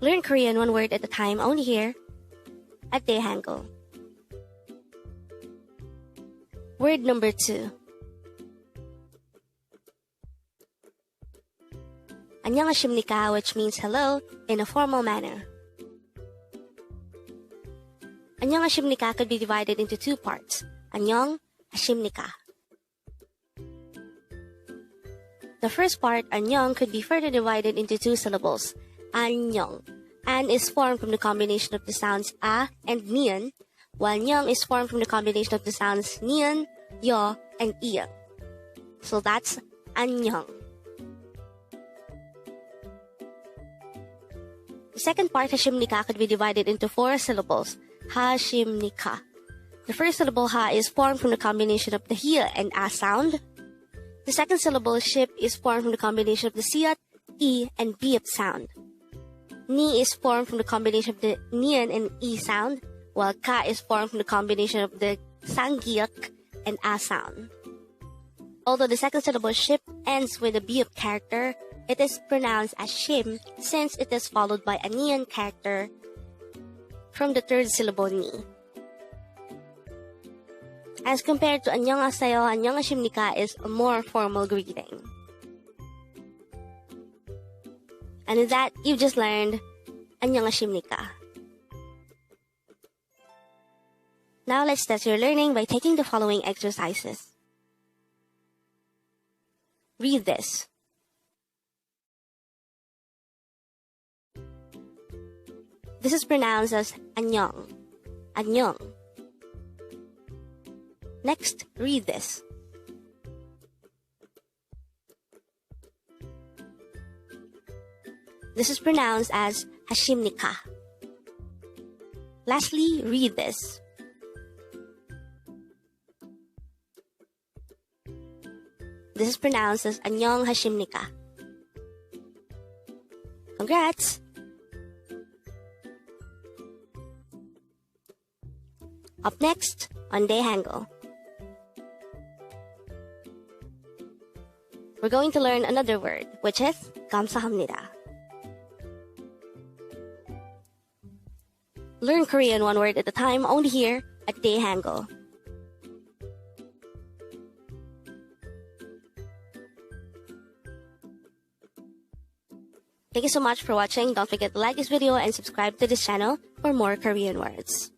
Learn Korean one word at a time only here at Dae-Hangul. Word number 2. Annyeong Hasimnikka, which means hello in a formal manner. Annyeong Hasimnikka could be divided into 2 parts. Annyeong Hasimnikka. The first part, Annyeong, could be further divided into 2 syllables. Annyeong. An is formed from the combination of the sounds a and nian, while nyong is formed from the combination of the sounds nian, yo, and iya. So that's Annyeong. The second part, Hasimnikka, could be divided into 4 syllables. Hasimnikka. The first syllable ha is formed from the combination of the hiya and a sound. The second syllable ship is formed from the combination of the siyat, e, and biap sound. Ni is formed from the combination of the nian and e sound, while ka is formed from the combination of the sanggiak and a sound. Although the second syllable ship ends with a biap character, it is pronounced as shim since it is followed by a nian character from the third syllable ni. As compared to Annyeong Haseyo, Annyeong Hasimnikka is a more formal greeting. And with that, you've just learned Annyeong Hasimnikka. Now let's test your learning by taking the following exercises. Read this. This is pronounced as Annyeong. Annyeong. Next, read this. This is pronounced as Hasimnikka. Lastly, read this. This is pronounced as Annyeong Hasimnikka. Congrats! Up next on Dae-Hangul, we're going to learn another word, which is Gamsahamnida. Learn Korean one word at a time only here at Dae-Hangul. Thank you so much for watching. Don't forget to like this video and subscribe to this channel for more Korean words.